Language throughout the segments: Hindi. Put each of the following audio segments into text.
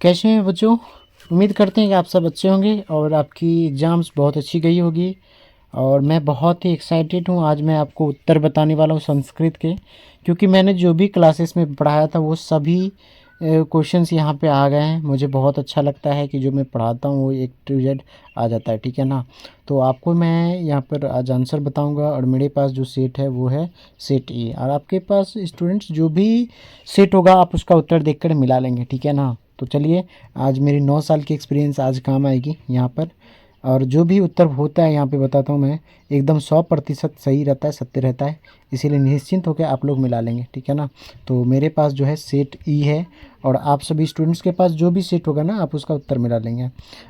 कैसे हैं बच्चों। उम्मीद करते हैं कि आप सब अच्छे होंगे और आपकी एग्ज़ाम्स बहुत अच्छी गई होगी। और मैं बहुत ही एक्साइटेड हूँ। आज मैं आपको उत्तर बताने वाला हूँ संस्कृत के, क्योंकि मैंने जो भी क्लासेस में पढ़ाया था वो सभी क्वेश्चंस यहाँ पे आ गए हैं। मुझे बहुत अच्छा लगता है कि जो मैं पढ़ाता हूँ वो एक टू जेड आ जाता है, ठीक है ना। तो आपको मैं यहाँ पर आज आंसर बताऊँगा और मेरे पास जो सेट है वो है सेट ए, और आपके पास स्टूडेंट्स जो भी सेट होगा आप उसका उत्तर देखकर मिला लेंगे, ठीक है ना। तो चलिए, आज मेरी 9 साल की एक्सपीरियंस आज काम आएगी यहाँ पर। और जो भी उत्तर होता है यहाँ पे बताता हूँ मैं, एकदम 100% सही रहता है, सत्य रहता है। इसीलिए निश्चिंत होकर आप लोग मिला लेंगे, ठीक है ना। तो मेरे पास जो है सेट ई है, और आप सभी स्टूडेंट्स के पास जो भी सेट होगा ना आप उसका उत्तर मिला लेंगे।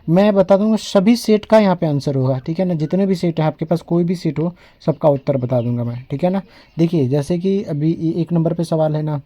मैं बता दूंगा सभी सेट का यहाँ पे आंसर होगा, ठीक है ना। जितने भी सेट है आपके पास, कोई भी सेट हो, सबका उत्तर बता दूंगा मैं, ठीक है ना। देखिए, जैसे कि अभी 1 नंबर पे सवाल है ना,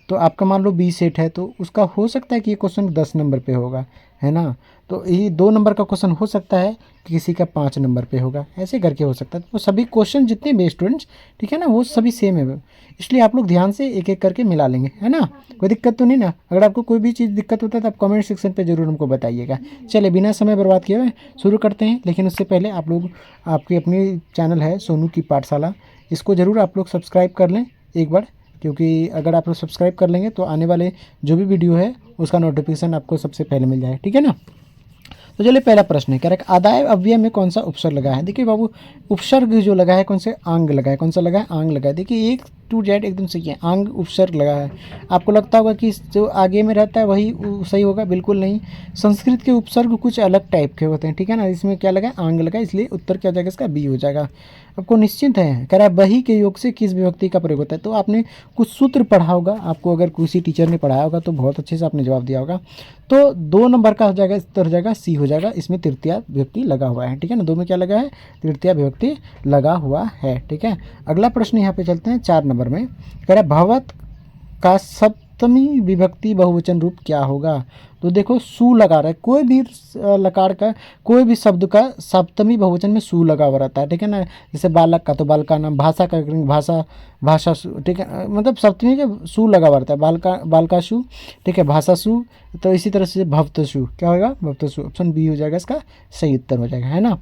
तो आपका मान लो बी सेट है, तो उसका हो सकता है कि ये क्वेश्चन 10 नंबर पे होगा, है ना। तो ये 2 नंबर का क्वेश्चन हो सकता है कि किसी का 5 नंबर पे होगा, ऐसे करके हो सकता है। तो सभी क्वेश्चन जितने भी स्टूडेंट्स, ठीक है ना, वो सभी सेम है। इसलिए आप लोग ध्यान से एक एक करके मिला लेंगे, है ना। कोई दिक्कत तो नहीं ना। अगर आपको कोई भी चीज़ दिक्कत होता है तो आप कमेंट सेक्शन पे ज़रूर हमको बताइएगा। चलिए, बिना समय बर्बाद किए हुए शुरू करते हैं। लेकिन उससे पहले आप लोग, आपकी अपनी चैनल है सोनू की पाठशाला, इसको ज़रूर आप लोग सब्सक्राइब कर लें एक बार, क्योंकि अगर आप लोग सब्सक्राइब कर लेंगे तो आने वाले जो भी वीडियो है उसका नोटिफिकेशन आपको सबसे पहले मिल जाए, ठीक है ना। तो चलिए, पहला प्रश्न है, कह रहा है आदाय अव्यय में कौन सा उपसर्ग लगा है। देखिए बाबू, उपसर्ग जो लगा है कौन से, आंग लगा है। कौन सा लगा है, आंग लगा है। देखिए, एक टू जेड एकदम सही है, आंग उपसर्ग लगा है। आपको लगता होगा कि जो आगे में रहता है वही सही होगा, बिल्कुल नहीं। संस्कृत के उपसर्ग कुछ अलग टाइप के होते हैं, ठीक है ना। इसमें क्या लगा है, आंग लगा है, इसलिए उत्तर क्या हो जाएगा इसका, बी हो जाएगा। आपको निश्चिंत है। कह रहा है बही के योग से किस विभक्ति का प्रयोग होता है। तो आपने कुछ सूत्र पढ़ा होगा, आपको अगर किसी टीचर ने पढ़ाया होगा तो बहुत अच्छे से आपने जवाब दिया होगा। तो 2 नंबर का हो जाएगा, उत्तर हो जाएगा सी हो जाएगा। इसमें तृतीया विभक्ति लगा हुआ है, ठीक है ना। 2 में क्या लगा है, तृतीया विभक्ति लगा हुआ है, ठीक है। अगला प्रश्न यहाँ पे चलते हैं 4 नंबर में। कह रहा है भवत का सप्तमी विभक्ति बहुवचन रूप क्या होगा। तो देखो, सु लगा रहा है, कोई भी लकार का, कोई भी शब्द का सप्तमी बहुवचन में सु लगा हुआ रहता है, ठीक है ना। जैसे बालक का तो बालका नाम, भाषा का भाषा, भाषा सु, ठीक है। मतलब सप्तमी का सु लगा हुआ रहता है, बालका बालका सु, ठीक है, भाषा सु। तो इसी तरह से भक्त सु क्या होगा, भक्त सु। ऑप्शन बी हो जाएगा इसका सही उत्तर हो जाएगा, है ना।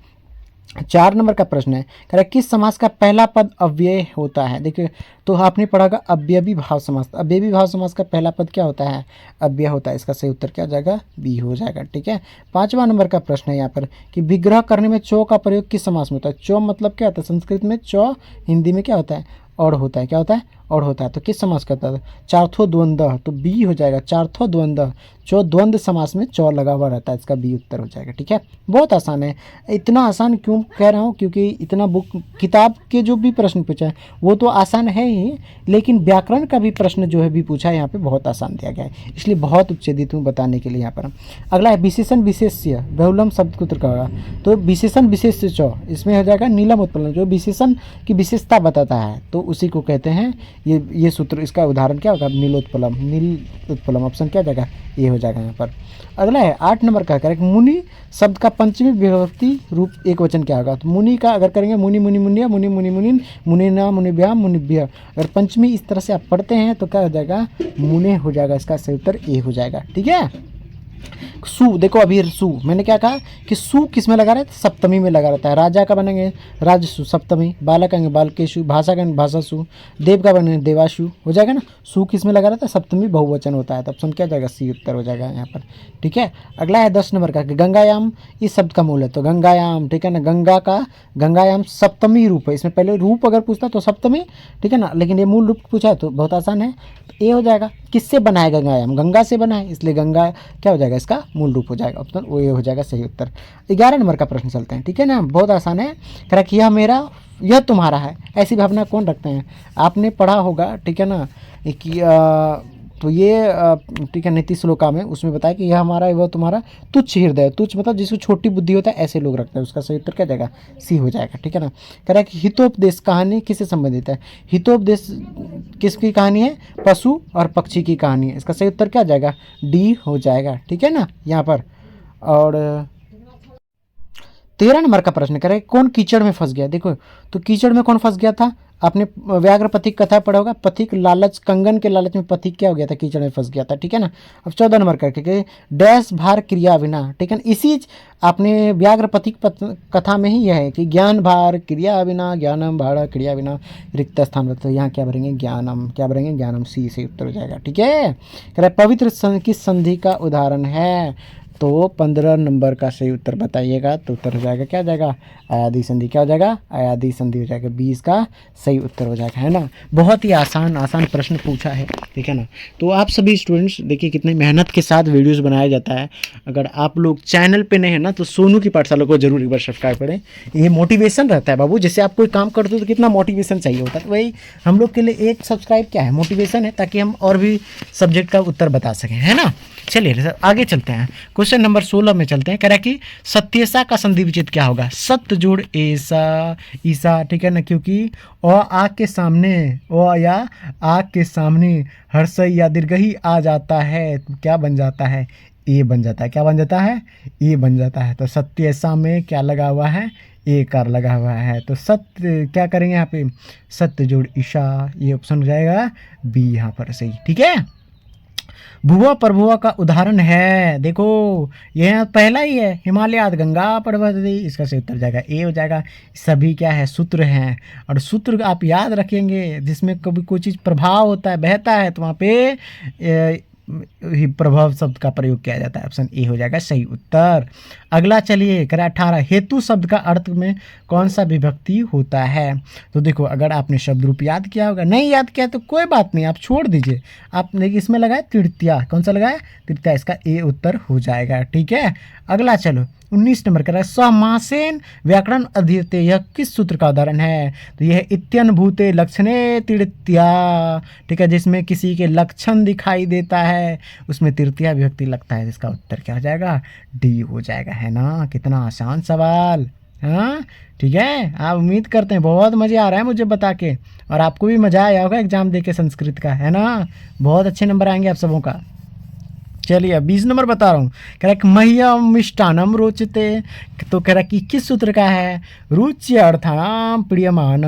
4 नंबर का प्रश्न है, कह रहा है किस समास का पहला पद अव्यय होता है। देखिए, तो आपने पढ़ा होगा अव्ययी भाव समास। अव्ययी भाव समास का पहला पद क्या होता है, अव्यय होता है। इसका सही उत्तर क्या हो जाएगा, बी हो जाएगा, ठीक है। 5वां नंबर का प्रश्न है यहाँ पर कि विग्रह करने में चौ का प्रयोग किस समास में होता है। चौ मतलब क्या होता है, संस्कृत में चौ, हिंदी में क्या होता है, और होता है। क्या होता है, और होता है। तो किस समास करता है, चार्थो द्वंद्व, तो बी हो जाएगा, चार्थो द्वंद्व। चौ द्वंद्व समास में चौ लगा हुआ रहता है, इसका बी उत्तर हो जाएगा, ठीक है। बहुत आसान है। इतना आसान क्यों कह रहा हूँ, क्योंकि इतना बुक किताब के जो भी प्रश्न पूछा है वो तो आसान है ही, लेकिन व्याकरण का भी प्रश्न जो है भी पूछा है यहाँ पे, बहुत आसान दिया गया है, इसलिए बहुत उच्चेदित हूँ बताने के लिए यहाँ पर। अगला है विशेषण विशेष्य बहुलम शब्द को उत्तर का होगा। तो विशेषण विशेष्य चौ, इसमें हो जाएगा नीलम उत्पलम, जो विशेषण की विशेषता बताता है तो उसी को कहते हैं। ये सूत्र, इसका उदाहरण क्या होगा, नीलोत्पलम, नील उत्पलम। ऑप्शन क्या जाएगा, ये हो जाएगा यहाँ पर। अगला है 8 नंबर का, करेक्ट मुनि शब्द का पंचमी विभक्ति रूप एक वचन क्या होगा। तो मुनि का अगर करेंगे मुनि मुनि मुनिया, मुनि मुनि मुनिन, मुनिना मुनिभ्या मुनिभ्य। अगर पंचमी इस तरह से आप पढ़ते हैं तो क्या हो जाएगा, मुने हो जाएगा। इसका सही उत्तर ए हो जाएगा, ठीक है। सु, देखो अभी सु मैंने क्या कहा कि सु किस में लगा रहता है, सप्तमी में लगा रहता है। राजा का बनेंगे राजसु सप्तमी, बालक का बालकेशु, भाषा का भाषासु, देव का बनेंगे देवाशु, हो जाएगा ना। सु किस में लगा रहता है, सप्तमी बहुवचन होता है। तो ऑप्शन क्या जाएगा, सी उत्तर हो जाएगा यहाँ पर, ठीक है। अगला है 10 नंबर का, गंगायाम इस शब्द का मूल है। तो गंगायाम, ठीक है ना, गंगा का गंगायाम सप्तमी रूप है। इसमें पहले रूप अगर पूछता तो सप्तमी, ठीक है ना, लेकिन ये मूल रूप पूछा है तो बहुत आसान है, तो ए हो जाएगा। किससे बना है गंगायाम, गंगा से बना है, इसलिए गंगा क्या हो जाएगा, इसका मूल रूप हो जाएगा। ऑप्शन वो ये हो जाएगा सही उत्तर। 11 नंबर का प्रश्न चलते हैं, ठीक है ना, बहुत आसान है। कह रहा कि यह मेरा यह तुम्हारा है, ऐसी भावना कौन रखते हैं। आपने पढ़ा होगा, ठीक है ना, कि तो ये ठीक है, नीति श्लोका में उसमें बताया कि यह हमारा वह तुम्हारा तुच्छ हृदय। तुच्छ मतलब जिसको छोटी बुद्धि होता है, ऐसे लोग रखते हैं। उसका सही उत्तर क्या जाएगा, सी हो जाएगा, ठीक है ना। कह रहा है कि हितोपदेश कहानी किससे संबंधित है। हितोपदेश किसकी कहानी है, पशु और पक्षी की कहानी है। इसका सही उत्तर क्या जाएगा, डी हो जाएगा, ठीक है ना यहाँ पर। और 13 नंबर का प्रश्न करे कौन कीचड़ में फंस गया। देखो, तो कीचड़ में कौन फंस गया था, आपने व्याघ्र पथिक कथा पढ़ा होगा, पथिक लालच, कंगन के लालच में पथिक क्या हो गया था, कीचड़ में फंस गया था, ठीक है ना। अब 14 नंबर करके डैश भार क्रिया बिना, ठीक है ना। इसी आपने व्याघ्र पथिक कथा में ही यह है कि ज्ञान भार क्रिया बिना, ज्ञानम भाड़ क्रिया बिना रिक्त स्थान। तो यहाँ क्या भरेंगे, ज्ञानम, क्या भरेंगे, ज्ञानम, सी से उत्तर हो जाएगा, ठीक है। कह रहा है पवित्र किस संधि का उदाहरण है, तो 15 नंबर का सही उत्तर बताइएगा, तो उत्तर हो जाएगा, क्या हो जाएगा, अयादी संधि। क्या हो जाएगा, अयादी संधि हो जाएगा, 20 का सही उत्तर हो जाएगा, है ना। बहुत ही आसान आसान प्रश्न पूछा है, ठीक है ना। तो आप सभी स्टूडेंट्स देखिए कितनी मेहनत के साथ वीडियोस बनाया जाता है। अगर आप लोग चैनल पे नए हैं ना, तो सोनू की पाठशाला को जरूर एक बार सब्सक्राइब करें। ये मोटिवेशन रहता है बाबू, जैसे आप कोई काम करते हो तो कितना मोटिवेशन चाहिए होता है, तो वही हम लोग के लिए एक सब्सक्राइब क्या है, मोटिवेशन है, ताकि हम और भी सब्जेक्ट का उत्तर बता सकें, है ना। चलिए आगे चलते हैं, क्वेश्चन नंबर 16 में चलते हैं। कह रहा है कि सत्यसा का संधि विच्छेद क्या होगा, सत्य जोड़ ऐसा ईसा, ठीक है ना। क्योंकि आग के सामने या आग के सामने हर्षई या दीर्घई आ जाता है, तो क्या बन जाता है, ए बन जाता है। क्या बन जाता है, ए बन जाता है। तो सत्यसा में क्या लगा हुआ है, ए कार लगा हुआ है। तो सत्य क्या करेंगे यहाँ पे, सत्य जोड़ ईशा, ये ऑप्शन हो जाएगा बी यहाँ पर सही, ठीक है। भुआ प्रभुआ का उदाहरण है, देखो यह पहला ही है, हिमालय गंगा पर्वत, इसका सही उत्तर जाएगा ए हो जाएगा। सभी क्या है, सूत्र हैं, और सूत्र आप याद रखेंगे, जिसमें कभी कोई चीज़ प्रभाव होता है, बहता है, तो वहाँ पे प्रभाव शब्द का प्रयोग किया जाता है, ऑप्शन ए हो जाएगा सही उत्तर। अगला चलिए, कह 18 हेतु शब्द का अर्थ में कौन सा विभक्ति होता है। तो देखो अगर आपने शब्द रूप याद किया होगा, नहीं याद किया तो कोई बात नहीं, आप छोड़ दीजिए। आपने इसमें लगाया तृतीया, कौन सा लगाया, तृतीया, इसका ए उत्तर हो जाएगा, ठीक है। अगला चलो 19 नंबर कर रहा है, समासेन व्याकरण अधीरते, यह किस सूत्र का उदाहरण है। तो यह इत्यन भूते लक्षणे तृतीया, ठीक है, जिसमें किसी के लक्षण दिखाई देता है उसमें तृतीया विभक्ति लगता है, इसका उत्तर क्या हो जाएगा, डी हो जाएगा, है ना। कितना आसान सवाल, हाँ ठीक है। आप उम्मीद करते हैं बहुत मज़े आ रहा है मुझे बता के, और आपको भी मज़ा आया होगा एग्जाम दे के संस्कृत का, है ना। बहुत अच्छे नंबर आएंगे आप सबों का। चलिए 20 नंबर बता रहा हूँ, कह रहा है मह्यम मिष्टानम रोचते, तो कह रहा है कि किस सूत्र का है, रुचि अर्थाम प्रियमान,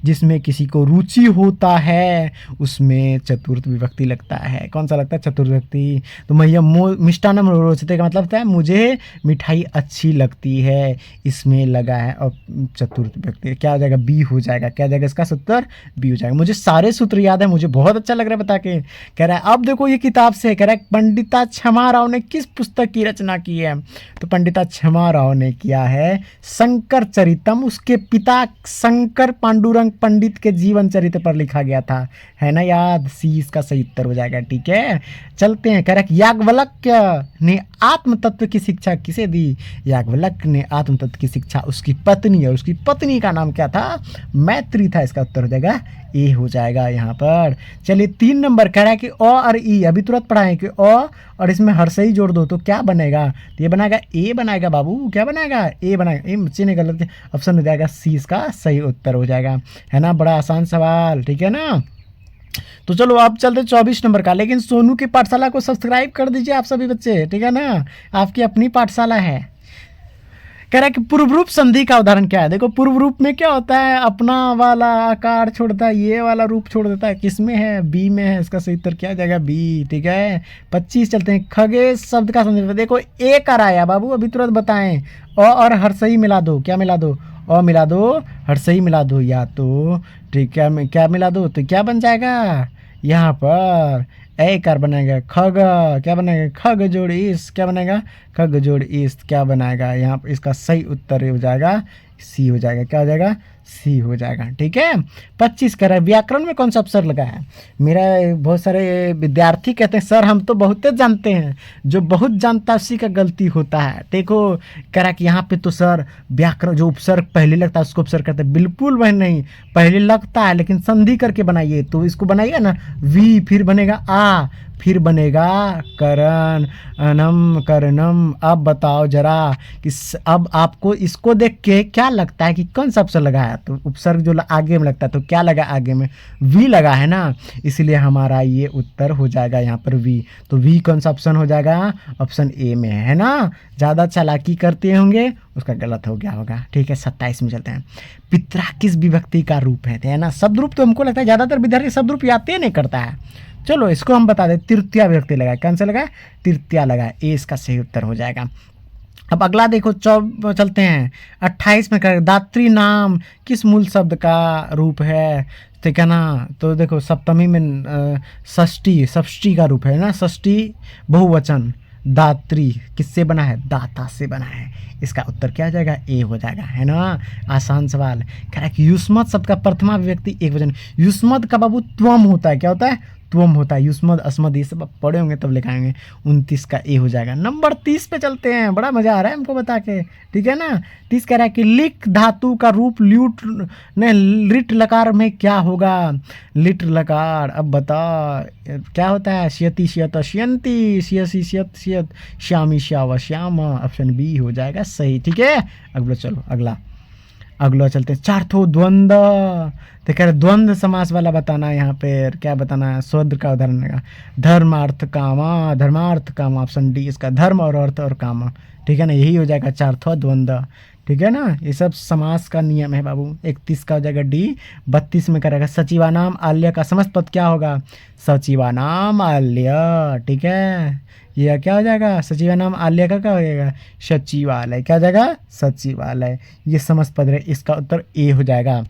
जिसमें किसी को रुचि होता है उसमें चतुर्थ विभक्ति लगता है। कौन सा लगता है, चतुर्थ विभक्ति। तो मह्यम मिष्टानम रोचते का मतलब होता है मुझे मिठाई अच्छी लगती है, इसमें लगा है और चतुर्थ विभक्ति, क्या हो जाएगा, बी हो जाएगा। क्या जाएगा इसका सूत्र, बी हो जाएगा। मुझे सारे सूत्र याद है, मुझे बहुत अच्छा लग रहा है बता के। कह रहा है अब देखो ये किताब से, कह रहा है पंडिता क्षमा राव ने किस पुस्तक की रचना की है। तो पंडिता क्षमा राव ने किया है शंकर चरितम, उसके पिता शंकर पांडुरंग पंडित के जीवन चरित्र पर लिखा गया था, है ना याद, सी इसका सही उत्तर हो जाएगा, ठीक है। चलते हैं, कह रहा है याज्ञवल्क्य ने आत्म तत्व की शिक्षा किसे दी। याज्ञवल्क्य ने आत्म तत्व की शिक्षा उसकी पत्नी, और उसकी पत्नी का नाम क्या था, मैत्री था, इसका उत्तर हो जाएगा ए हो जाएगा यहाँ पर। चलिए 3 नंबर कह रहा है कि अ और ई, अभी तुरंत पढ़ाएं कि अ और इसमें हर्षई जोड़ दो तो क्या बनेगा, तो ये बनाएगा ए बनाएगा बाबू, क्या बनाएगा, ए बनाएगा। ए बच्चे ने गलत, ऑप्शन हो जाएगा सी इसका सही उत्तर हो जाएगा, है ना। बड़ा आसान सवाल, ठीक है ना। तो चलो अब चलते 24 नंबर का, लेकिन सोनू की पाठशाला को सब्सक्राइब कर दीजिए आप सभी बच्चे, ठीक है ना, आपकी अपनी पाठशाला है। कह रहा है कि पूर्व रूप संधि का उदाहरण क्या है। देखो पूर्व रूप में क्या होता है, अपना वाला आकार छोड़ता है, ये वाला रूप छोड़ देता है, किस में है, बी में है, इसका सही उत्तर क्या जाएगा, बी, ठीक है। 25 चलते हैं, खगेश शब्द का संधि। देखो ए कर आया बाबू, अभी तुरंत बताएं, अ और हर्षई मिला दो, क्या मिला दो, अ मिला दो, हर्षई मिला दो, या तो ठीक है क्या मिला दो, तो क्या बन जाएगा यहाँ पर ए कार बनेगा, खग क्या बनेगा, खग जोड़ इस, क्या बनेगा, खग जोड़ इस, क्या बनाएगा यहाँ पर, इसका सही उत्तर हो जाएगा सी हो जाएगा, क्या हो जाएगा, सी हो जाएगा, ठीक है। 25 कह रहा है व्याकरण में कौन सा अक्षर लगा है। मेरा बहुत सारे विद्यार्थी कहते हैं सर हम तो बहुत जानते हैं, जो बहुत जानता है उसी का गलती होता है। देखो कह रहा है कि यहाँ पे तो सर व्याकरण जो उपसर्ग पहले लगता है उसको उपसर्ग करते हैं, बिल्कुल वह नहीं, पहले लगता है लेकिन संधि करके बनाइए, तो इसको बनाइए ना वी, फिर बनेगा आ, फिर बनेगा करण, अनम करणम। अब बताओ जरा कि अब आपको इसको देख के क्या लगता है कि कौन सा अक्षर लगा है। तो उपसर्ग जो आगे में लगता है तो क्या लगा आगे में, वी लगा है ना, इसलिए हमारा ये उत्तर हो जाएगा यहाँ पर वी। तो वी कौन सा ऑप्शन हो जाएगा, ऑप्शन ए में है ना। ज़्यादा चालाकी करते होंगे उसका गलत हो गया होगा। ठीक है, 27 में चलते हैं। पितरा किस विभक्ति का रूप है ना। शब्द रूप तो हमको लगता है ज़्यादातर विद्यार्थी शब्द रूप याद नहीं करता है। चलो इसको हम बता दें, तृतीया विभक्ति लगा, कौन सा लगा, तृतीया लगा, ए इसका सही उत्तर हो जाएगा। अब अगला देखो चलते हैं 28 में कर, दात्री नाम किस मूल शब्द का रूप है, ठीक है ना। तो देखो सप्तमी में षष्ठी का रूप है ना, षष्ठी बहुवचन दात्री किससे बना है, दाता से बना है। इसका उत्तर क्या हो जाएगा, ए हो जाएगा, है ना। आसान सवाल। कह रहा है कि युष्मत शब्द का प्रथमा विभक्ति एक वचन, युष्मत का बाबू त्वम होता है, क्या होता है, त्वम होता है। युष्मद अस्मद ये सब आप पढ़े होंगे तब लिखाएंगे। 29 का ए हो जाएगा। नंबर 30 पे चलते हैं, बड़ा मजा आ रहा है हमको बता के, ठीक है ना। 30 कह रहा है कि लिक धातु का रूप ल्यूट ने लिट लकार में क्या होगा, लिट लकार। अब बता क्या होता है, शियति शियत शियंती, शियसी शियत शियत, श्यामी श्यावा श्यामा। ऑप्शन बी हो जाएगा सही, ठीक है। अगला चलो अगला चलते हैं। चार्थो द्वंद्व, तो कह रहे द्वंद्व समास वाला बताना है यहाँ पे, क्या बताना है, शूद्र का उदाहरण है धर्मार्थ कामा, धर्मार्थ कामा। ऑप्शन डी इसका, धर्म और अर्थ और कामा, ठीक है ना, यही हो जाएगा चार्थो द्वंद्व, ठीक है ना। ये सब समास का नियम है बाबू। 31 का हो जाएगा डी। 32 में करेगा सचिवानाम आल्य का समस्त पद क्या होगा, सचिवानाम आल्य, ठीक है। ये क्या हो जाएगा, सचिवानाम आल्य का क्या हो जाएगा, सचिवालय, क्या हो जाएगा, सचिवालय। ये समस्त पद है, इसका उत्तर ए हो जाएगा।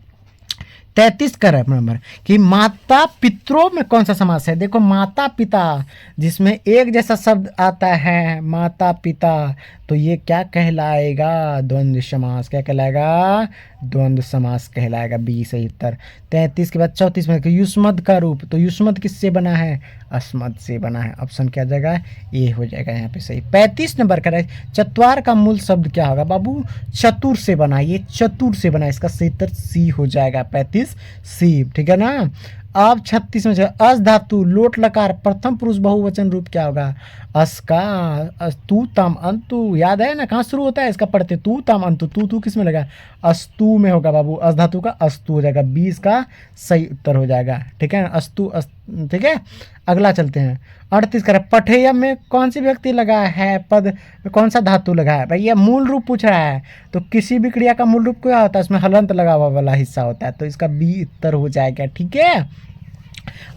33 का नंबर कि माता पितरों में कौन सा समास है। देखो माता पिता जिसमें एक जैसा शब्द आता है, माता पिता, तो ये क्या कहलाएगा, द्वंद्व समास। क्या कहलाएगा, द्वंद्व समास कहलाएगा, बी सही उत्तर। 33 के बाद 34 में युष्मद का रूप, तो युष्मद किससे बना है, अस्मद से बना है। ऑप्शन क्या जाएगा, ए हो जाएगा यहाँ पे सही। 35 नंबर का चतवार का मूल शब्द क्या होगा बाबू, चतुर से बना, ये चतुर से बना, इसका सही उत्तर सी हो जाएगा, 35 सी, ठीक है ना। अब 36 में अस धातु लोट लकार प्रथम पुरुष बहुवचन रूप क्या होगा, अस का, अस्तु तम अंतु, याद है ना कहाँ शुरू होता है इसका पढ़ते, तू तम अंतु, तू किस में लगा, अस्तु में होगा बाबू, अस धातु का अस्तु हो जाएगा, 20 का सही उत्तर हो जाएगा, ठीक है, अस्तु ठीक है। अगला चलते हैं 38 का पठेयम में कौन सी व्यक्ति लगा है, पद में कौन सा धातु लगा है भाई, ये मूल रूप पूछ रहा है। तो किसी भी क्रिया का मूल रूप क्या होता है, इसमें हलंत लगा हुआ वाला हिस्सा होता है, तो इसका बी उत्तर हो जाएगा, ठीक है।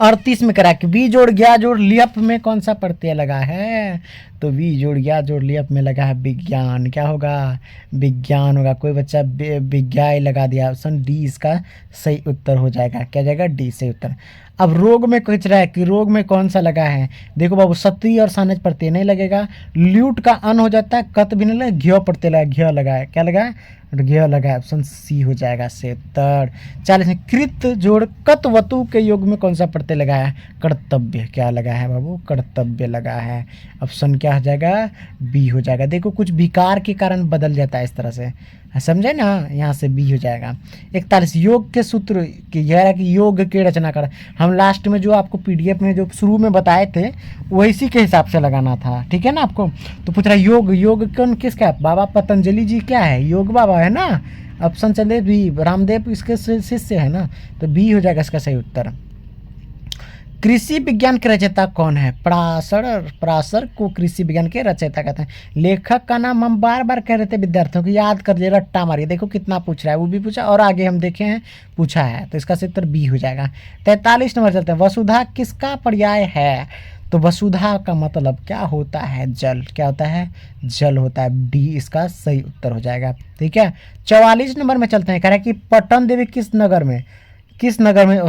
38 में करा कि बी जोड़ गया जोड़ लियप में कौन सा प्रत्यय लगा है, तो बी जोड़ गया जोड़ लियप में लगा है विज्ञान, क्या होगा, विज्ञान होगा। कोई बच्चा विज्ञाय लगा दिया, ऑप्शन डी इसका सही उत्तर हो जाएगा, क्या जाएगा, डी सही उत्तर। अब रोग में पूछ रहा है कि रोग में कौन सा लगा है, देखो बाबू सती और सानज प्रत्यय नहीं लगेगा, ल्यूट का अन हो जाता है, कत भी नहीं लगा, घ्य प्रत्यय लगा, घ्य लगा है, क्या लगा है, घ्य लगा है, ऑप्शन सी हो जाएगा से उत्तर। 40 में कृत जोड़ कत वतु के योग में कौन सा प्रत्यय लगा है, कर्तव्य, क्या लगा है बाबू, कर्तव्य लगा है, ऑप्शन क्या हो जाएगा, बी हो जाएगा। देखो कुछ विकार के कारण बदल जाता है इस तरह से, समझे ना, यहाँ से बी हो जाएगा। 41 योग के सूत्र कि यह है कि योग के रचना कर, हम लास्ट में जो आपको पीडीएफ में जो शुरू में बताए थे वैसी के हिसाब से लगाना था, ठीक है ना आपको। तो पूछ रहा है योग कौन किसका है, बाबा पतंजलि जी क्या है, योग बाबा है ना, ऑप्शन चले बी, रामदेव इसके शिष्य है ना, तो बी हो जाएगा इसका सही उत्तर। कृषि विज्ञान के रचयिता कौन है, पराशर को कृषि विज्ञान के रचयिता कहते हैं। लेखक का नाम हम बार बार कह रहे थे विद्यार्थियों को याद कर, रट्टा मारिए, देखो कितना पूछ रहा है, वो भी पूछा और आगे हम देखे हैं पूछा है, तो इसका उत्तर बी हो जाएगा। 43 नंबर चलते हैं, वसुधा किसका पर्याय है, तो वसुधा का मतलब क्या होता है, जल, क्या होता है, जल होता है, डी इसका सही उत्तर हो जाएगा, ठीक है। 44 नंबर में चलते हैं, कह रहा है कि पटन देवी किस नगर में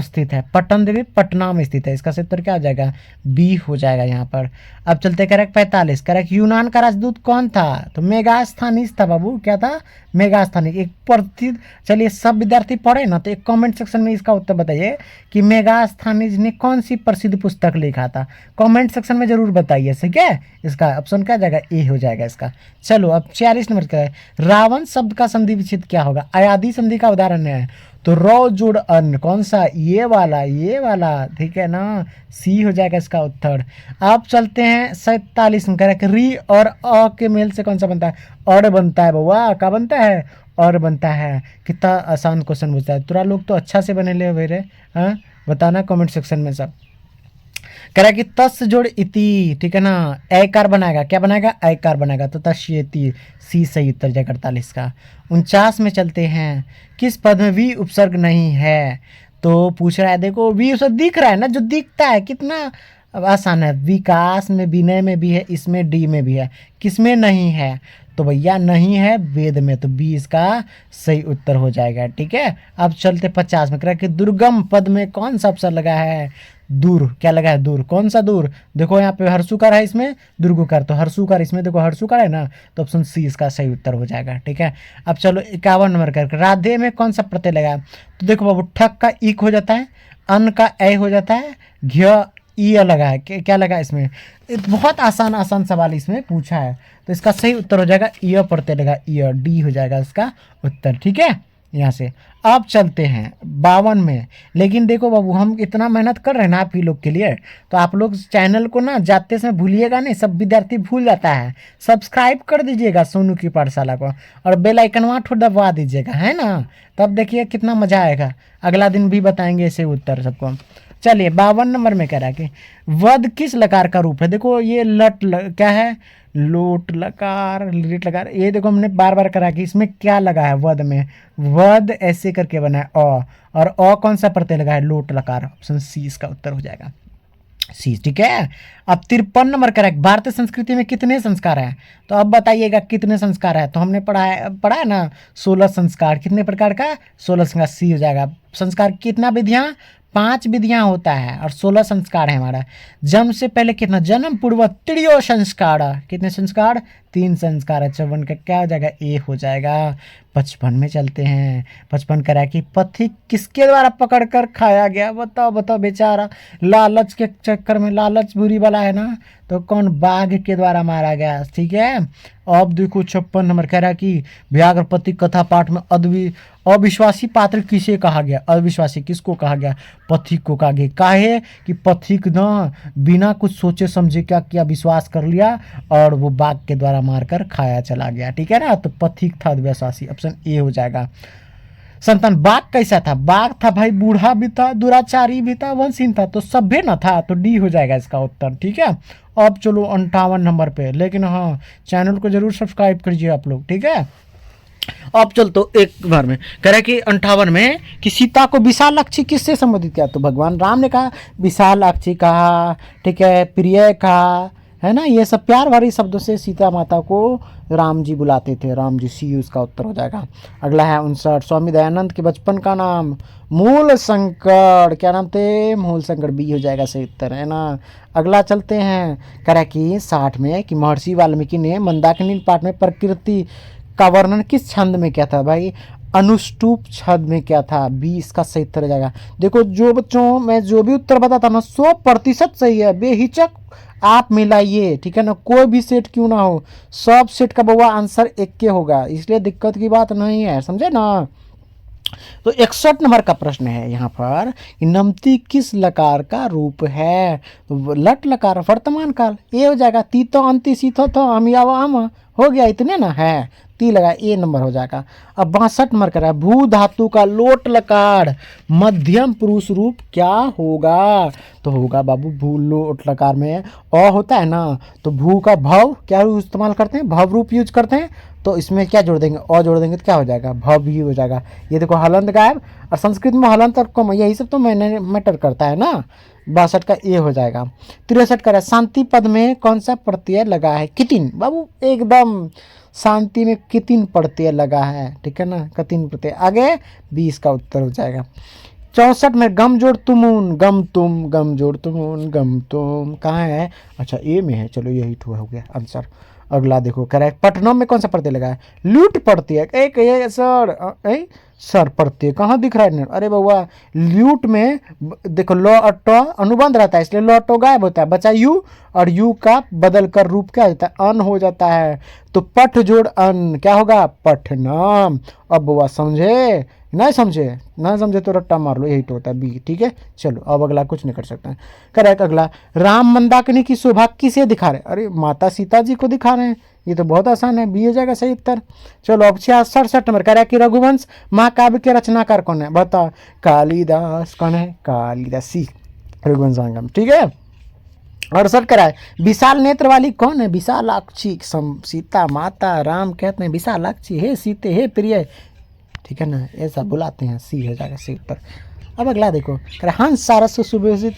स्थित है, पटन देवी पटना में स्थित है, इसका उत्तर क्या हो जाएगा, बी हो जाएगा यहाँ पर। अब चलते कह रहे 45, कह रहे यूनान का राजदूत कौन था, तो मेगास्थानीस था बाबू, क्या था, मेगास्थानीस। एक प्रसिद्ध, चलिए सब विद्यार्थी पढ़े ना, तो एक कमेंट सेक्शन में इसका उत्तर बताइए कि मेगास्थानीस ने कौन सी प्रसिद्ध पुस्तक लिखा था, कमेंट सेक्शन में जरूर बताइए, ठीक है। इसका ऑप्शन क्या जाएगा, ए हो जाएगा इसका। चलो अब 46 नंबर का है, रावण शब्द का संधि विच्छेद क्या होगा, अयादि संधि का उदाहरण है, तो रौ जोड़ अन्न कौन सा, ये वाला, ठीक है ना, सी हो जाएगा इसका उत्तर। अब चलते हैं 47 में, कह रहा है री और अ के मेल से कौन सा बनता है, अड़ बनता है बउआ, क्या बनता है, और बनता है। कितना आसान क्वेश्चन पूछता है। तुरा लोग तो अच्छा से बने ले मेरे। हाँ, बताना कमेंट सेक्शन में सब। कह रहा है कि तस जोड़ इति, ठीक है ना, ऐकार बनाएगा, क्या बनाएगा, ऐकार बनाएगा, तो तस्यति, सी सही उत्तर जाएगा 48 का। 49 में चलते हैं। किस पद में वी उपसर्ग नहीं है? तो पूछ रहा है, देखो वी उपसर्ग दिख रहा है ना, जो दिखता है कितना अब आसान है। विकास में, विनय में भी है, इसमें डी में भी है, किसमें नहीं है? तो भैया नहीं है वेद में, तो बी इसका सही उत्तर हो जाएगा। ठीक है, अब चलते 50 में। कह कि दुर्गम पद में कौन सा अक्षर लगा है? दूर, क्या लगा है? दूर। कौन सा दूर? देखो यहाँ पे हर्षुकार है, इसमें दुर्गुकार, तो हर्षुकार इसमें देखो हर्षुकार है ना, तो ऑप्शन सी इसका सही उत्तर हो जाएगा। ठीक है, अब चलो 51 नंबर कर, राधे में कौन सा प्रत्यय लगा? तो देखो बाबू, ठक का ईक हो जाता है, अन का ए हो जाता है, घ ई लगा है, क्या लगा है इसमें? बहुत आसान आसान सवाल इसमें पूछा है, तो इसका सही उत्तर हो जाएगा ईय प्रत्यय लगा, ईय, डी हो जाएगा इसका उत्तर। ठीक है, यहाँ से अब चलते हैं 52 में। लेकिन देखो बाबू, हम इतना मेहनत कर रहे हैं ना आप ही लोग के लिए, तो आप लोग चैनल को ना जाते समय भूलिएगा नहीं, सब विद्यार्थी भूल जाता है। सब्सक्राइब कर दीजिएगा सोनू की पाठशाला को, और बेल आइकन वहाँ ठो दबा दीजिएगा, है ना, तब देखिए कितना मजा आएगा। अगला दिन भी बताएंगे ऐसे उत्तर सबको। चलिए 52 नंबर में कह रहा है कि वध किस लकार का रूप है? देखो ये क्या है? लोट लकार, लिट लकार। ये देखो हमने बार बार करा कि इसमें क्या लगा है वध में? वध ऐसे करके बना है अ, और अ कौन सा प्रत्यय लगा है? लोट लकार। ऑप्शन सी इसका उत्तर हो जाएगा, सी। ठीक है, अब 53 नंबर करेक्ट। भारतीय संस्कृति में कितने संस्कार हैं? तो अब बताइएगा कितने संस्कार है? तो हमने पढ़ा है ना 16 संस्कार। कितने प्रकार का? 16 संस्कार, सी हो जाएगा। संस्कार कितना विधियां? 5 विधियां होता है, और 16 संस्कार है हमारा। जन्म से पहले कितना? जन्म पूर्व त्रियो संस्कार। कितने संस्कार? 3 संस्कार है। 54 का क्या हो जाएगा? ए हो जाएगा। 55 में चलते हैं। 55 कह रहा है कि पथिक किसके द्वारा पकड़ कर खाया गया? बताओ बताओ बेचारा, लालच के चक्कर में, लालच बुरी वाला है ना, तो कौन? बाघ के द्वारा मारा गया। ठीक है, अब देखो 56 नंबर कह रहा है कि व्याघ्रपति कथा पाठ में अविश्वासी पात्र किसे कहा गया? अविश्वासी किसको कहा गया? पथिक को कहा गया। काहे कि पथिक न बिना कुछ सोचे समझे क्या किया? विश्वास कर लिया, और वो बाघ के द्वारा मारकर खाया चला गया। ठीक है ना, तो पथिक था अविश्वासी, ऑप्शन ए हो जाएगा। संतान, बाघ कैसा था? बाघ था भाई, बूढ़ा भी था, दुराचारी भी था, वंशीन था, तो सभ्य न था, तो डी हो जाएगा इसका उत्तर। ठीक है, अब चलो 58 नंबर पे। लेकिन हाँ, चैनल को जरूर सब्सक्राइब करिए आप लोग। ठीक है, अब चल तो एक बार में कह रहा है कि 58 में कि सीता को विशालाक्षी किससे संबोधित किया? तो भगवान राम ने कहा, विशालाक्षी कहा, ठीक है, प्रिय कहा, है ना, ये सब प्यार भरी शब्दों से सीता माता को राम जी बुलाते थे। राम जी, सी उसका उत्तर हो जाएगा। अगला है 59, स्वामी दयानंद के बचपन का नाम? मूल शंकर। क्या नाम थे? मूल शंकर, बी हो जाएगा सही उत्तर, है ना। अगला चलते हैं, कह रहा है कि 60 में कि महर्षि वाल्मीकि ने मंदाकिनी पाठ में प्रकृति का वर्णन किस छंद में किया था? भाई अनुष्टुप छंद में क्या था? बी इसका सही उत्तर हो जाएगा। देखो जो बच्चों मैं जो भी उत्तर बताता ना 100% सही है, बेहिचक आप मिलाइए। ठीक है ना, कोई भी सेट क्यों ना हो, सब सेट का बउआ आंसर एक के होगा, इसलिए दिक्कत की बात नहीं है, समझे ना। तो 61 नंबर का प्रश्न है यहाँ पर कि नमती किस लकार का रूप है? तो लट लकार, वर्तमान काल, ये हो जाएगा। तीतो अंति सीथो तो हम हो गया, इतने ना है, ती लगा, ए नंबर हो जाएगा। अब 62 नंबर करा, भू धातु का लोट लकार मध्यम पुरुष रूप क्या होगा? तो होगा बाबू, भू लोट लकार में अ होता है ना, तो भू का भव क्या इस्तेमाल करते हैं? भव रूप यूज करते हैं, तो इसमें क्या जोड़ देंगे? अ जोड़ देंगे तो क्या हो जाएगा? भव ही हो जाएगा। ये देखो हलंत गायब, और संस्कृत में हलंत और कम, यही सब तो मैंने मैटर करता है ना। 62 का ए हो जाएगा। 63 का शांति पद में कौन सा प्रत्यय लगा है? कितिन। बाबू एकदम शांति में कितिन प्रत्यय लगा है, ठीक है ना, कितिन प्रत्यय। आगे 20 का उत्तर हो जाएगा। 64 में गम जोड़ तुमुन, गम तुम, गम जोड़ तुमुन, गम तुम कहाँ है? अच्छा ए में है, चलो यही ठुआ हो गया आंसर। अगला देखो कह रहा है पटनम में कौन सा प्रत्यय लगा है? लूट प्रत्यय। एक ये सर सर प्रत्यय कहाँ दिख रहा है? अरे बउआ, ल्यूट में देखो ल अट अनुबंध रहता है, इसलिए ल अट गायब होता है, बचा यू, और यू का बदल कर रूप क्या होता है? अन हो जाता है। तो पठ जोड़ अन क्या होगा? पठनाम। अब बउआ समझे, नहीं समझे, ना समझे तो रट्टा मार लो, यही तो होता है बी। ठीक है, चलो अब अगला कुछ नहीं कर सकते हैं। करेक्ट। अगला, राम मंदाकिनी की शोभा किसे दिखा रहे? अरे माता सीता जी को दिखा रहे हैं, ये तो बहुत आसान है, बी हो जाएगा सही उत्तर। चलो अब 66 नंबर कह रहा है कि रघुवंश महाकाव्य के रचनाकार कौन है? बताओ। कालिदास। कौन है? कालिदास, सी रघुवंश संगम। ठीक है। 68 करा है, विशाल नेत्र वाली कौन है? विशालाक्षी। सीता माता राम कहते हैं विशालाक्षी, हे सीते हे प्रिय। ठीक है ना, ऐसा बुलाते हैं, सी हो जाएगा सी उत्तर। अब अगला देखो, कह रहा हंस सारस से सुविकसित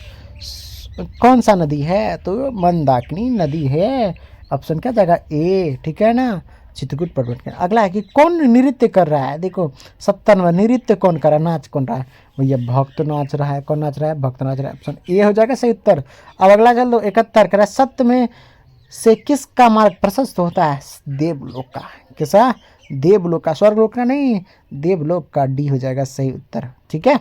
कौन सा नदी है? तो मंदाकिनी नदी है, ऑप्शन क्या जाएगा? ए। ठीक है ना, चित्रकूट पर्वत का। अगला है कि कौन नृत्य कर रहा है? देखो 70 नंबर, नृत्य कौन कर रहा है, नाच कौन रहा है? भैया भक्त नाच रहा है। कौन नाच रहा है? भक्त नाच रहा है, ऑप्शन ए हो जाएगा सही उत्तर। अब अगला चल दो, 71 कह रहा है सत्य में से किसका मार्ग प्रशस्त होता है? देवलोक का। कैसा? देवलोक का, स्वर्गलोक का नहीं, देवलोक का, डी हो जाएगा सही उत्तर। ठीक है।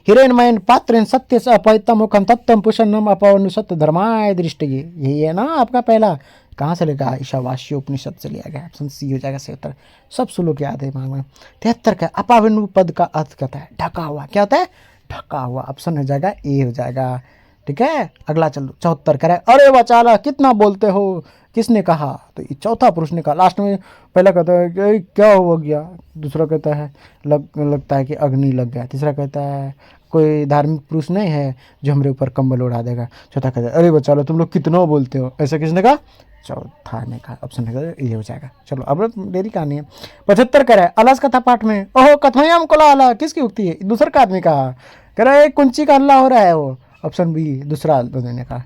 हिरण्यमयन पात्र सत्य से अपहितम मुखम तत्तम पुषन्नम अपवनु सत्य धर्माय दृष्टि, यही है ना आपका पहला। कहाँ से लेगा? ईशावास्य उपनिषद से लिया गया, ऑप्शन सी हो जाएगा सही उत्तर। सब श्लोक याद है दिमाग में। 73 का अपावनु पद का अर्थ कहता है ढका हुआ, क्या होता है? ढका हुआ, ऑप्शन हो जाएगा ए हो जाएगा। ठीक है। अगला चलो 74 करे, अरे बचाला कितना बोलते हो, किसने कहा? तो ये चौथा पुरुष ने कहा। लास्ट में पहला कहता है कि क्या हो गया, दूसरा कहता है लगता है कि अग्नि लग गया, तीसरा कहता है कोई धार्मिक पुरुष नहीं है जो हमारे ऊपर कंबल उड़ा देगा, चौथा कहता है अरे बचालो तुम लोग कितना बोलते हो, ऐसा किसने कहा? चौथा ने कहा, ऑप्शन ये हो जाएगा। चलो अब देरी कहानी है। 75 कह रहा है अलस कथा पाठ में ओहो कथमयाम कोला अला, किसकी उक्ति है? दूसरे का आदमी कहा, कह रहा है कुंची का अल्लाह हो रहा है वो, ऑप्शन बी दूसरा आदमी ने कहा।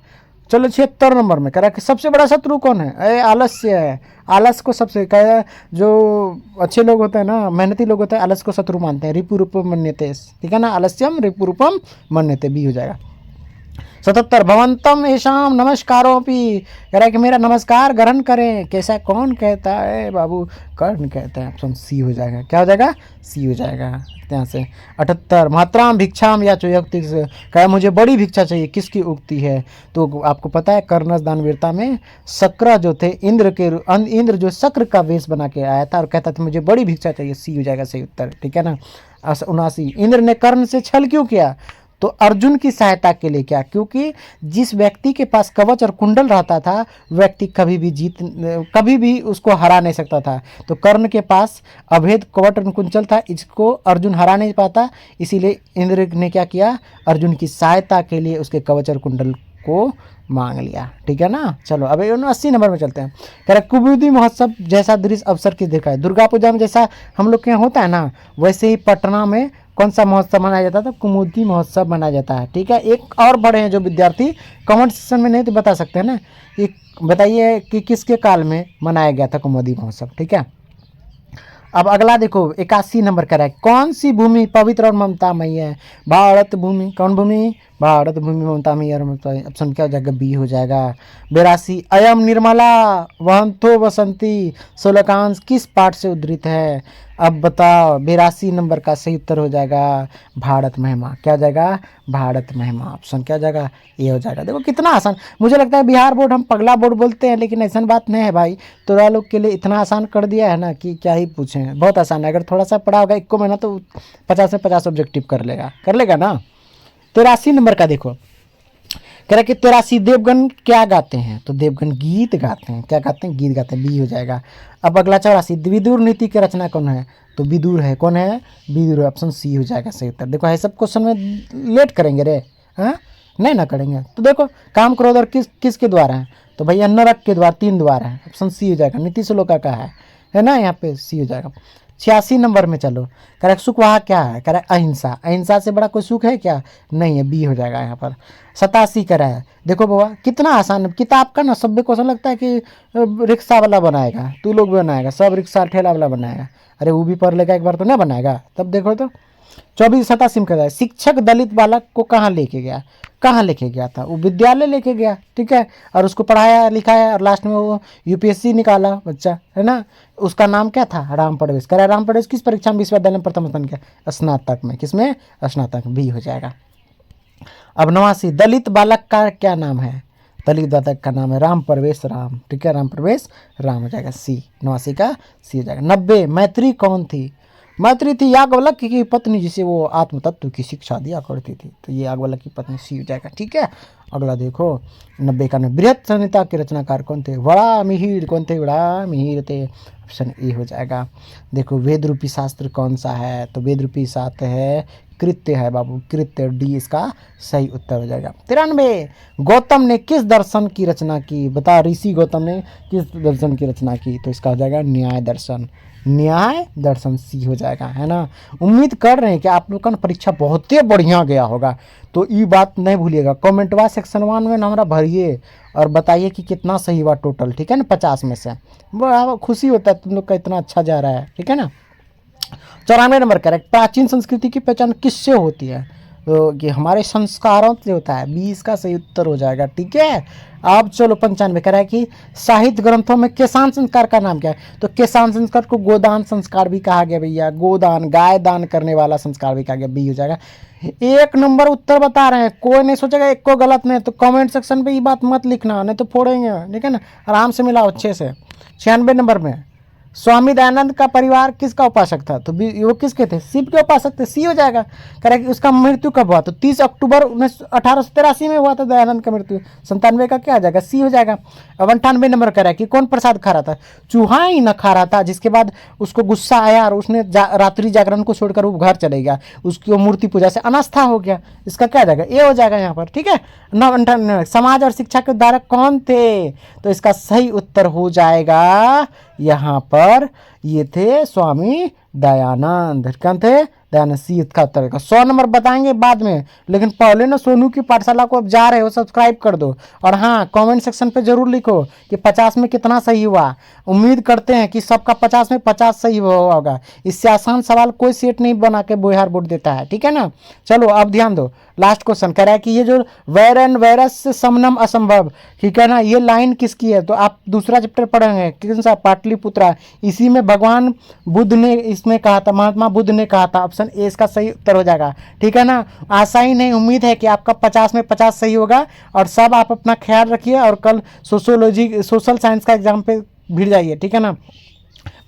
चलो 76 नंबर में कह रहा है कि सबसे बड़ा शत्रु कौन है? अरे आलस्य है। आलस को सबसे कह रहा है, जो अच्छे लोग होते हैं ना, मेहनती लोग होते हैं, आलस को शत्रु मानते हैं। रिपु रूपम मन्यते, ठीक है ना, आलस्यम रिपु रूपम मन्यते, बी हो जाएगा। 77 भवंतम ऐशाम नमस्कारोपि, कह रहा है कि मेरा नमस्कार ग्रहण करें। कैसा? कौन कहता है बाबू? कर्ण कहता है, ऑप्शन सी हो जाएगा। क्या हो जाएगा? सी हो जाएगा। यहाँ से 78 मात्राम भिक्षाम या चुयुक्ति से, कहा मुझे बड़ी भिक्षा चाहिए, किसकी उक्ति है? तो आपको पता है कर्णस दानवीरता में शक्र जो थे, इंद्र जो शक्र का वेश बना के आया था और कहता था मुझे बड़ी भिक्षा चाहिए, सी हो जाएगा सही उत्तर। ठीक है ना। 79 इंद्र ने कर्ण से छल क्यों किया? तो अर्जुन की सहायता के लिए। क्या? क्योंकि जिस व्यक्ति के पास कवच और कुंडल रहता था व्यक्ति कभी भी उसको हरा नहीं सकता था। तो कर्ण के पास अभेद कवच और कुंडल था, इसको अर्जुन हरा नहीं पाता, इसीलिए इंद्र ने क्या किया? अर्जुन की सहायता के लिए उसके कवच और कुंडल को मांग लिया। ठीक है ना। चलो अब 80 नंबर में चलते हैं। कह रहा कुमुदी महोत्सव जैसा दृश्य अवसर की देखा है। दुर्गा पूजा में जैसा हम लोग के यहाँ होता है ना, वैसे ही पटना में कौन सा महोत्सव मनाया जाता था? कुमुदी महोत्सव मनाया जाता है। ठीक है। एक और बड़े हैं जो विद्यार्थी, कमेंट सेक्शन में नहीं तो बता सकते हैं ना, ये बताइए कि किसके काल में मनाया गया था कुमुदी महोत्सव। ठीक है। अब अगला देखो 81 नंबर का है, कौन सी भूमि पवित्र और ममतामयी है? भारत भूमि। कौन भूमि? भारत भूमि ममतामयी और ममतामयी, ऑप्शन क्या हो जाएगा? बी हो जाएगा। 82 अयम निर्मला वहंतो बसंती श्लोकांश किस पाठ से उद्धृत है? अब बताओ। 82 नंबर का सही उत्तर हो जाएगा भारत महिमा। क्या हो जाएगा? भारत महिमा, ऑप्शन क्या हो जाएगा? ये हो जाएगा। देखो कितना आसान, मुझे लगता है बिहार बोर्ड हम पगला बोर्ड बोलते हैं, लेकिन ऐसा बात नहीं है भाई, तो लोग के लिए इतना आसान कर दिया है ना कि क्या ही पूछें, बहुत आसान है। अगर थोड़ा सा पढ़ा होगा 1 महीना तो 50 से 50 ऑब्जेक्टिव कर लेगा ना। 83 नंबर का देखो, कह रहा कि 83 देवगन क्या गाते हैं? तो देवगन गीत गाते हैं। क्या गाते हैं? गीत गाते हैं, बी हो जाएगा। अब अगला 84 विदुर नीति के रचना कौन है? तो विदुर है। कौन है? विदुर, ऑप्शन सी हो जाएगा सही उत्तर। देखो है सब क्वेश्चन में लेट करेंगे रे, हाँ नहीं ना करेंगे तो देखो काम क्रोध और किसके द्वारा है? तो भैया नरक के द्वारा, 3 द्वारा है, ऑप्शन सी हो जाएगा। नीति श्लोका का है ना, यहाँ पे सी हो जाएगा। 86 नंबर में चलो, कह रहा सुख वहाँ क्या है? कह रहा अहिंसा। अहिंसा से बड़ा कोई सुख है क्या? नहीं है, बी हो जाएगा यहाँ पर। 87 कह रहा है, देखो बाबा कितना आसान किताब का ना, सभ्य क्वेश्चन लगता है कि रिक्शा वाला बनाएगा, तू लोग बनाएगा, सब रिक्शा ठेला वाला बनाएगा। अरे वो भी पढ़ लेगा एक बार तो नहीं बनाएगा, तब देखो तो। 24 87 में कह रहा है शिक्षक दलित बालक को कहाँ लेके गया? कहाँ लेके गया था? वो विद्यालय लेके गया, ठीक है, और उसको पढ़ाया लिखाया और लास्ट में वो यूपीएससी निकाला बच्चा, है ना। उसका नाम क्या था? राम प्रवेश। कह रहा राम प्रवेश किस परीक्षा में विश्वविद्यालय में प्रथम स्थान किया? स्नातक में। किसमें? स्नातक, बी हो जाएगा। अब 89 दलित बालक का क्या नाम है? दलित बालक का नाम है राम प्रवेश राम, ठीक है, राम प्रवेश राम हो जाएगा सी। 89 का सी हो जाएगा। 90 मैत्री कौन थी? मैत्री थी याज्ञवल्क्य की पत्नी, जिसे वो आत्म तत्व की शिक्षा दिया करती थी। तो ये याज्ञवल्क्य की पत्नी सी हो जाएगा। ठीक है, अगला देखो 90 का 90। बृहत संहिता के रचनाकार कौन थे? बड़ा मिहिर। कौन थे? बड़ा मिहिर थे। ऑप्शन ए हो जाएगा। देखो वेद रूपी शास्त्र कौन सा है? तो वेद रूपी शास्त्र है कृत्य है बाबू, कृत्य। डी इसका सही उत्तर हो जाएगा। 93 गौतम ने किस दर्शन की रचना की? बता, ऋषि गौतम ने किस दर्शन की रचना की? तो इसका हो जाएगा न्याय दर्शन। न्याय दर्शन सी हो जाएगा, है ना। उम्मीद कर रहे हैं कि आप लोग का परीक्षा बहुत ही बढ़िया गया होगा। तो ये बात नहीं भूलिएगा, कमेंटवा सेक्शन 1 में नंबर भरिए और बताइए कि कितना सही हुआ टोटल। ठीक है ना, 50 में से। बड़ा खुशी होता है तुम लोग का इतना अच्छा जा रहा है। ठीक है ना। 94 नंबर करेक्ट। प्राचीन संस्कृति की पहचान किससे होती है? तो ये हमारे संस्कारों से होता है। 20 का सही उत्तर हो जाएगा। ठीक है, अब चलो 95 कह रहा है कि साहित्य ग्रंथों में केशान संस्कार का नाम क्या है? तो केशान संस्कार को गोदान संस्कार भी कहा गया भैया। गोदान, गाय दान करने वाला संस्कार भी कहा गया। बी हो जाएगा। 1 नंबर उत्तर बता रहे हैं, कोई नहीं सोचेगा एक को गलत नहीं। तो कमेंट सेक्शन पे ये बात मत लिखना, नहीं तो फोड़ेंगे। ठीक है ना, आराम से मिलाओ अच्छे से। 96 नंबर में स्वामी दयानंद का परिवार किसका उपासक था? तो वो किसके थे? शिव के उपासक थे। सी हो जाएगा। कह रहा है कि उसका मृत्यु कब हुआ? तो 30 अक्टूबर 1883 में हुआ था दयानंद का मृत्यु। 97 का क्या आ जाएगा? सी हो जाएगा। अब 98 नंबर कह रहा है कि कौन प्रसाद खा रहा था? चूहा ही न खा रहा था, जिसके बाद उसको गुस्सा आया और उसने रात्रि जागरण को छोड़कर वो घर चले गया। उसकी मूर्ति पूजा से अनास्था हो गया। इसका क्या आ जाएगा? ए हो जाएगा यहाँ पर। ठीक है। 99 समाज और शिक्षा के उद्धारक कौन थे? तो इसका सही उत्तर हो जाएगा यहाँ पर ये थे स्वामी दयानंद। कौन थे? दयानंद। सी का उत्तर का 100 नंबर बताएंगे बाद में, लेकिन पहले ना सोनू की पाठशाला को अब जा रहे हो सब्सक्राइब कर दो। और हाँ, कमेंट सेक्शन पे जरूर लिखो कि 50 में कितना सही हुआ। उम्मीद करते हैं कि सबका 50 में 50 सही होगा। इससे आसान सवाल कोई सेट नहीं बना के बोहार बोर्ड देता है। ठीक है ना। चलो अब ध्यान दो, लास्ट क्वेश्चन कह रहा है कि ये जो वैर एंड वैरस समनम असंभव, ठीक है ना, ये लाइन किसकी है? तो आप दूसरा चैप्टर पढ़ेंगे, किन सा? पाटलिपुत्रा। इसी में भगवान बुद्ध ने इसमें कहा था, महात्मा बुद्ध ने कहा था। ऑप्शन ए इसका सही उत्तर हो जाएगा। ठीक है ना। आशा ही नहीं, उम्मीद है कि आपका 50 में 50 सही होगा। और सब आप अपना ख्याल रखिए और कल सोशोलॉजी सोशल साइंस का एग्जाम पे भिड़ जाइए। ठीक है ना।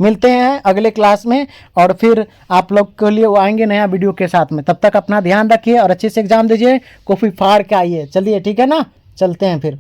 मिलते हैं अगले क्लास में और फिर आप लोग के लिए वो आएंगे नया वीडियो के साथ में। तब तक अपना ध्यान रखिए और अच्छे से एग्जाम दीजिए। कॉफी फाड़ के आइए। चलिए ठीक है ना, चलते हैं फिर।